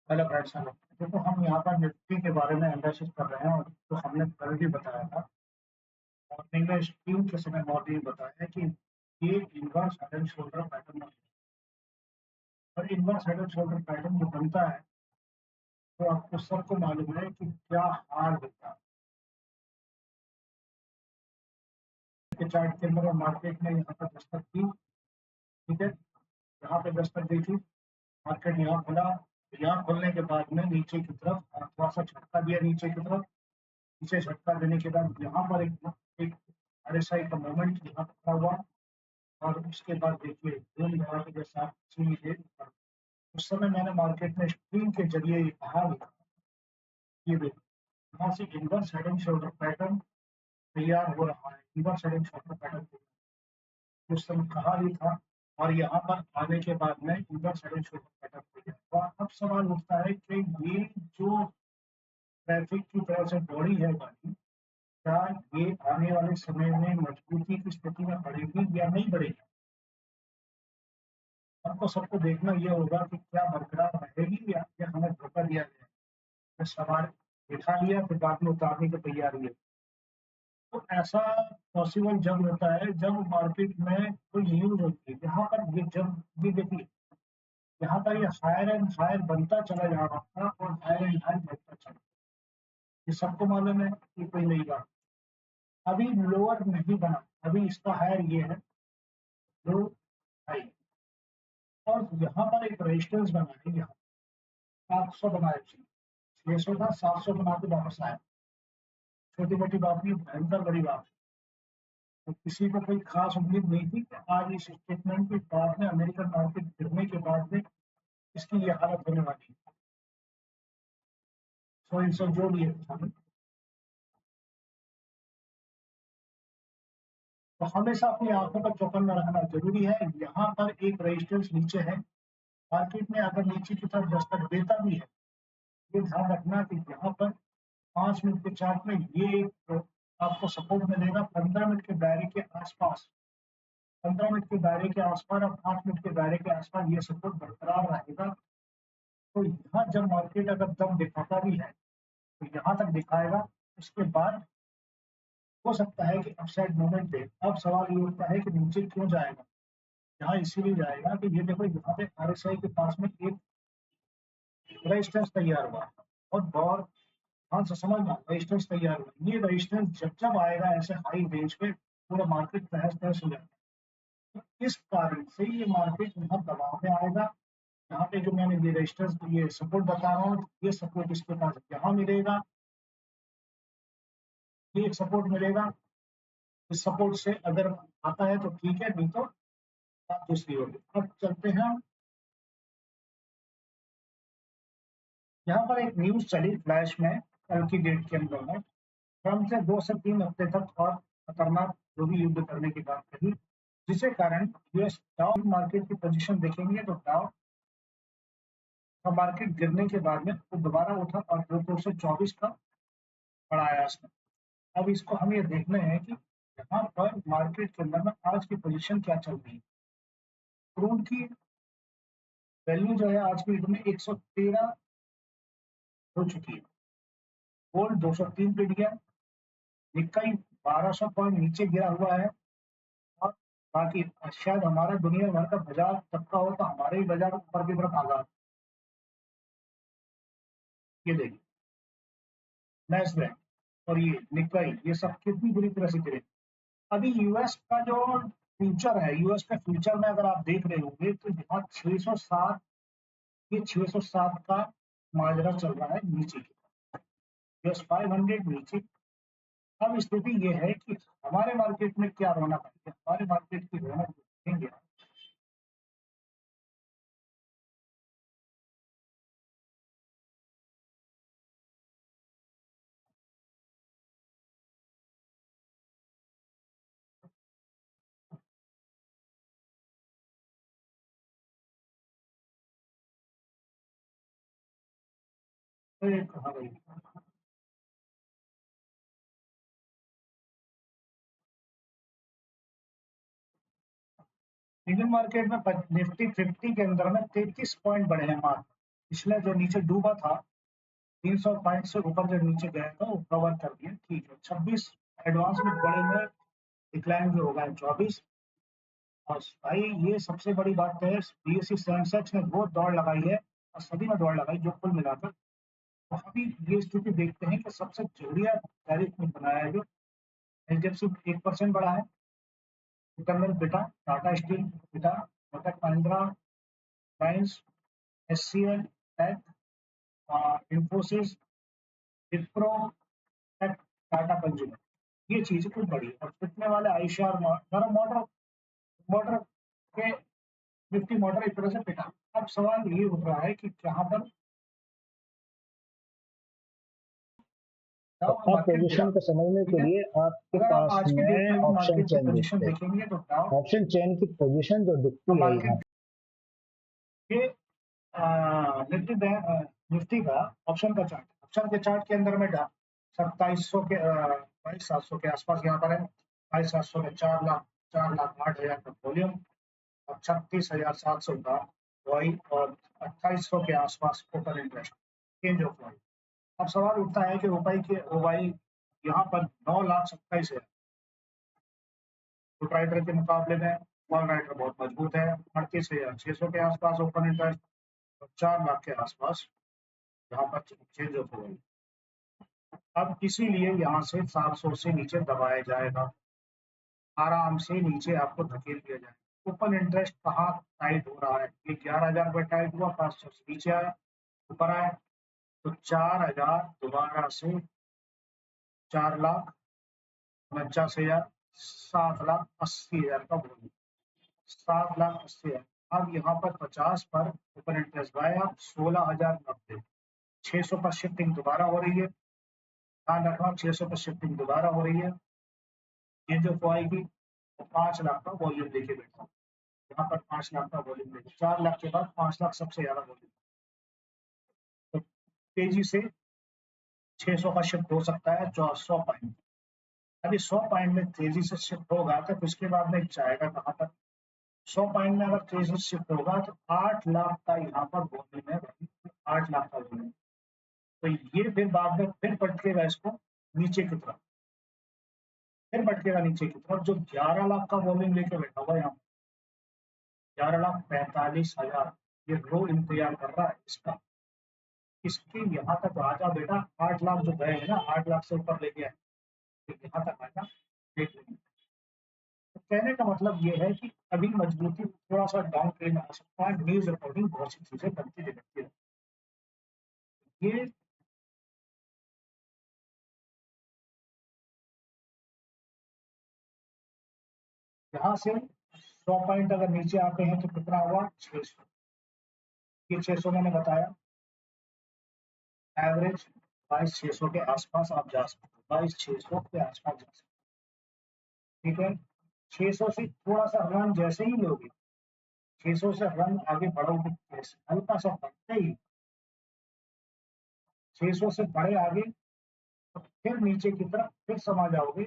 Hello friends. Hello. देखो, हम यहाँ पर निफ्टी के बारे में एनालिसिस कर रहे हैं और तो हमने कल भी बताया था मॉर्निंग में स्ट्रीम के समय मॉर्निंग बताया है कि ये inverse head and shoulder pattern है। और inverse head and shoulder pattern जो बनता है तो आपको सबको मालूम है कि क्या हाल होता है। चार्ट के अंदर मार्केट ने यहाँ पर दस्तक दी। ठीक है, यहाँ पे दस्तक दी थी। मार्केट यहाँ खुला। यहाँ खुलने के बाद में नीचे की तरफ थोड़ा सा झटका दिया नीचे की तरफ। नीचे झटका देने के बाद यहाँ पर एक आरएसआई का मोमेंट यहाँ पर हुआ। और उसके बाद देखिए धूम धड़ाके के साथ चीजें उस समय मैंने मार्केट में स्ट्रीम के जरिए ये कहा भी था। ये देखो, यहाँ से inverse head and shoulder pattern तैयार हो रहा है। Inverse head and shoulder pattern उस समय कहा भी था। और यहाँ पर आने के बाद में inverse head and shoulder pattern तैयार हुआ। अब सवाल उठता है कि ये जो ट्रैफिक की तरह से बॉडी है गाड़ी, क्या ये आने वाले समय में मजबूती की स्थिति में बढ़ेगी या नहीं बढ़ेगी। हमको सबको देखना ये होगा कि क्या बरकरार रहेगी या हमें धोखा दिया गया है। सवाल बिठा लिया फिर बाद में उतारने की तैयारी है। तो ऐसा पॉसिबल जब होता है जब मार्केट में कोई न्यूज होती है। यहाँ पर ये जब भी देखिए, यहाँ पर ये हायर एंड हायर बनता चला जा रहा था और हायर एंड हायर बनता चला। ये सबको मालूम है कि कोई नई बात। अभी लोअर नहीं बना। अभी इसका हायर ये है, लो हाई। और यहाँ पर एक रेजिस्टेंस बना है। यहाँ 700 बनाया, 600 था, 700 बना के वापस आया। छोटी मोटी बात नहीं, भयंकर बड़ी बात है। तो किसी को कोई खास उम्मीद नहीं थी कि आज इस स्टेटमेंट के बाद में अमेरिकन मार्केट गिरने के बाद में इसकी ये हालत होने वाली है। सो इन सब जो भी है, तो हमेशा अपनी आंखों पर चौकन्ना रखना जरूरी है। यहाँ पर एक रेजिस्टेंस नीचे है। मार्केट में अगर नीचे की तरफ दस्तक देता भी है, ये ध्यान रखना कि यहाँ पर 5 मिनट के चार्ट में ये एक आपको सपोर्ट मिलेगा 15 मिनट के दायरे के आसपास। 15 मिनट के दायरे के आसपास और 5 मिनट के दायरे के आसपास ये सपोर्ट बरकरार रहेगा। तो यहाँ जब मार्केट अगर दम दिखाता भी है तो यहाँ तक दिखाएगा। उसके बाद हो सकता है कि अपसाइड मूवमेंट दे। अब सवाल ये उठता है कि नीचे क्यों जाएगा। यहाँ इसीलिए जाएगा कि ये देखो, यहाँ पे आरएसआई के पास में एक रेजिस्टेंस तैयार हुआ और बहुत ध्यान से समझना, रेजिस्टेंस तैयार हुआ। ये रेजिस्टेंस जब जब आएगा ऐसे हाई रेंज पे पूरा मार्केट तहस नहस हो जाएगा। तो इस कारण से ये मार्केट यहाँ दबाव में आएगा। यहाँ पे जो मैंने ये रेजिस्टेंस ये सपोर्ट बता रहा हूँ, ये सपोर्ट इसके पास यहाँ मिलेगा। ये एक सपोर्ट मिलेगा। इस सपोर्ट से अगर आता है तो ठीक है, नहीं तो बात दूसरी होगी। अब चलते हैं। यहाँ पर एक न्यूज चली फ्लैश में कल की डेट के अंदर में, ट्रम्प से 2 से 3 हफ्ते तक और खतरनाक जो भी युद्ध करने की बात कही, जिसके कारण यूएस डाउ मार्केट की पोजीशन देखेंगे तो डाउ का मार्केट गिरने के बाद में वो दोबारा उठा और 224 का बढ़ाया इसने। अब इसको हम ये देखना है कि यहाँ पर मार्केट के अंदर में आज की पोजीशन क्या चल रही है। क्रूड की वैल्यू जो है आज की डेट में 113 हो चुकी है। गोल्ड 203 पे गया। निक्काई 1200 पॉइंट नीचे गिरा हुआ है। और बाकी शायद हमारा दुनिया भर का बाजार तबका हो तो हमारे ही बाजार ऊपर की तरफ आगा। ये देखिए, नैस्डैक और ये निक्काई, ये सब कितनी बुरी तरह से गिरे। अभी यूएस का जो फ्यूचर है, यूएस का फ्यूचर में अगर आप देख रहे होंगे तो यहाँ 607, ये 607 का माजरा चल रहा है नीचे की। यूएस 500 नीचे। अब स्थिति ये है कि हमारे मार्केट में क्या रौनक है। हमारे मार्केट की रौनक देखेंगे। तो ये कहा गई इंडियन मार्केट में निफ्टी 50 के अंदर में 33 पॉइंट बढ़े हैं मात्र। पिछले जो नीचे डूबा था 300 पॉइंट से ऊपर जो नीचे गया था वो कवर कर दिया, ठीक है। 26 एडवांस में बड़े में डिक्लाइन जो होगा 24। और भाई ये सबसे बड़ी बात है, बीएससी सेंसेक्स ने बहुत दौड़ लगाई है और सभी ने दौड़ लगाई जो कुल मिलाकर। तो अभी ये स्थिति देखते हैं कि सबसे बढ़िया टैरिफ में बनाया है जो एचडीएफसी 1% बढ़ा है, इटर्नल बेटा, टाटा स्टील बेटा, Kotak Mahindra, Reliance, HCL, tech, Infosys, Wipro, tech, Tata consumer, ये चीजें कुछ बड़ी है। और पिछले वाले आईसीआर मोटर मोटर के निफ्टी मोटर एक तरह से पिटा। अब सवाल ये उठ रहा है कि यहाँ पर डाउ आप मार्केट गिरा, पोजीशन को समझने ठीक के है। लिए आपके अगर आप पास आज की डेट में में भी ऑप्शन मार्केट की चेन पोजीशन दिखते हैं। देखेंगे तो डाउ ऑप्शन चेन की पोजीशन जो दिखती है यहाँ मार्केट ये निफ्टी बैंक निफ्टी का ऑप्शन का चार्ट, ऑप्शन के चार्ट के अंदर में 2700 के 22,700 के आसपास यहाँ पर है। 22,700 के 4,08,000 का वॉल्यूम और 36,700 का वाई और 2800 के आसपास ओपन इंटरेस्ट चेंज ऑफ वाई। अब सवाल उठता है कि रुपए के वाई यहाँ पर 9,27,000 गुड राइडर के मुकाबले में वन राइडर बहुत मजबूत है। 38,600 के आसपास ओपन इंटरेस्ट और 4 लाख के आसपास यहाँ पर चेंज ऑफ वाई। अब इसीलिए यहाँ से 700 से नीचे दबाया जाएगा, आराम से नीचे आपको धकेल दिया जाएगा। ओपन इंटरेस्ट कहाँ टाइट हो रहा है, ये 11,000 पर टाइट हुआ, 500 से नीचे आया, ऊपर आया तो 4,000 दोबारा से 4,49,000, 7,80,000 का वॉल्यूम, 7,80,000। अब यहाँ पर 50 पर ओपन इंटरेस्ट गायब, 16,090, 600 पर शिफ्टिंग दोबारा हो रही है। ध्यान रखना 600 पर शिफ्टिंग दोबारा हो रही है। ये जो आएगी वो 5 लाख का वॉल्यूम लेके बैठा, यहाँ पर 5 लाख का वॉल्यूम लेके, 4 लाख के बाद 5 लाख सबसे ज्यादा वॉल्यूम। तो तेजी से 600 का शिफ्ट हो सकता है 100 पॉइंट। अभी 100 पॉइंट में तेजी से शिफ्ट होगा तो उसके बाद में जाएगा कहाँ तक। 100 पॉइंट में अगर तेजी से शिफ्ट होगा तो 8 लाख का यहाँ पर वॉल्यूम है, 8 लाख का वॉल्यूम। तो ये फिर बाद में फिर पटकेगा इसको नीचे की तरफ, फिर पटकेगा नीचे की तरफ, जो 11 लाख का वॉल्यूम लेके बैठा हुआ यहाँ, 11,45,000 ये रो इंतजार कर रहा है इसका। इसके यहाँ तक आजा बेटा, 8 लाख जो गए हैं ना, 8 लाख से ऊपर लेके आए तो यहाँ तक आजा, देख लेंगे। तो कहने का मतलब ये है कि अभी मजबूती थोड़ा सा डाउन ट्रेंड आ सकता है, न्यूज रिपोर्टिंग बहुत सी चीजें बनती दिखती है। ये यहाँ से 100 पॉइंट अगर नीचे आते हैं तो कितना हुआ 600, ये 600 मैंने बताया एवरेज, 22,600 के आसपास आप जा सकते हो, 22,600 के आसपास जा सकते हो, ठीक है। 600 से थोड़ा सा रन जैसे ही लोगे, 600 से रन आगे बढ़ोगे कैसे, हल्का सा बढ़ते ही 600 से बड़े आगे तो फिर नीचे की तरफ फिर समा जाओगे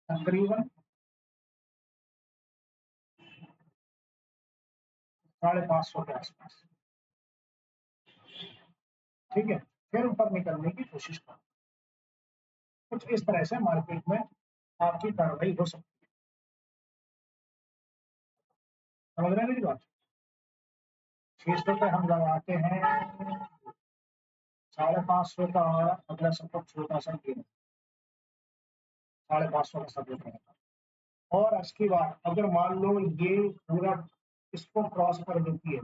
तकरीबन 550 के आसपास, ठीक है। फिर ऊपर निकलने की कोशिश करो। कुछ इस तरह से मार्केट में आपकी कार्रवाई हो सकती है, समझ रहे हैं मेरी बात। 600 पे हम लगाते हैं 550 का हमारा अगला सपोर्ट छोटा सा गेम, 550 का सपोर्ट रहेगा। और इसके बाद अगर मान लो ये पूरा इसको क्रॉस कर देती है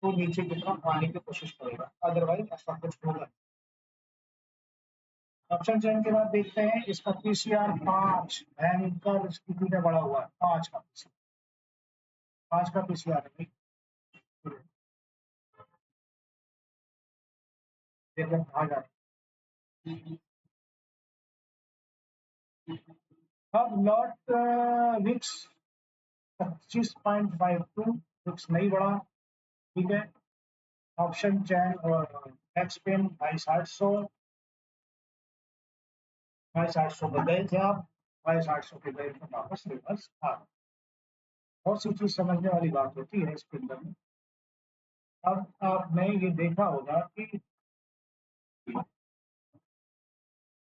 तो नीचे की तरफ आने की कोशिश करेगा, अदरवाइज ऐसा कुछ होगा। ऑप्शन चेन के बाद देखते हैं इसका पीसीआर 5 भयंकर स्थिति में बढ़ा हुआ है, 5 का पीसीआर, 5 का पीसीआर है। देखो कहा जाता है अब लॉट विक्स 25.52, विक्स नहीं बढ़ा, ठीक है। ऑप्शन चैन और एक्स पेन 22,800, 22,800 पे गए थे आप, 22,800 पे गए थे वापस रिवर्स आ। बहुत सी चीज समझने वाली बात होती है इसके अंदर में। अब आपने ये देखा होगा कि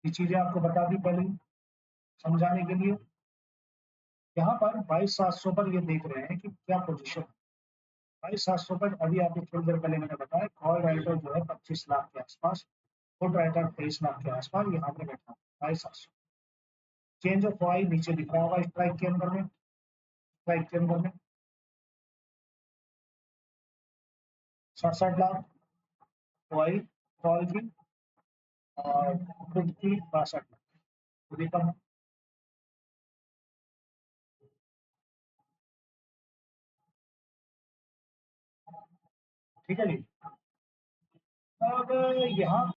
ये चीजें आपको बता दी पहले समझाने के लिए। यहाँ पर 22,700 पर ये देख रहे हैं कि क्या पोजीशन है। 22,700 पर अभी आपको थोड़ी देर पहले मैंने बताया कॉल राइटर जो है 25 लाख के आसपास, पुट राइटर 23 लाख के आसपास यहाँ पे बैठा है 22,700। चेंज ऑफ वाई नीचे दिख रहा होगा स्ट्राइक के अंदर में, स्ट्राइक के अंदर में 67 लाख वाई कॉल की और पुट की 62 लाख, तो भी कम। ठीक है जी। अब यहाँ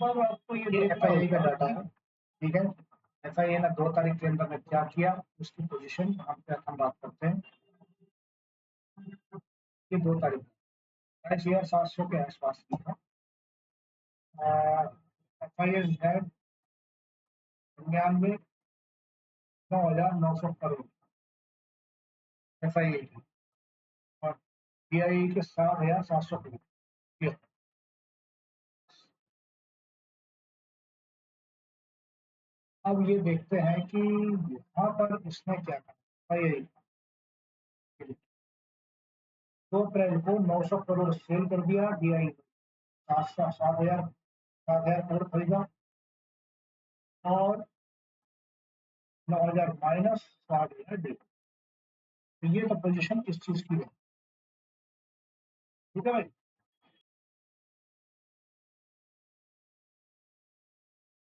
पर आपको ये एफआईआई का डाटा है, ठीक है। एफआईआई ने 2 तारीख के अंदर में क्या किया उसकी पोजीशन हम पे हम बात करते हैं। ये 2 तारीख 22,700 के आसपास की था। एफआईआई है 99,900 करोड़ एफआईआई की, और पीआईआई के 7,700 करोड़। ये अब ये देखते हैं कि यहाँ पर इसने क्या करा एफआईआई। 2 अप्रैल को 900 करोड़ सेल कर दिया डीआई, 7,000 करोड़ खरीदा और 9,000 माइनस 60,000 डे। तो ये तो पोजीशन किस चीज की है, ठीक है भाई।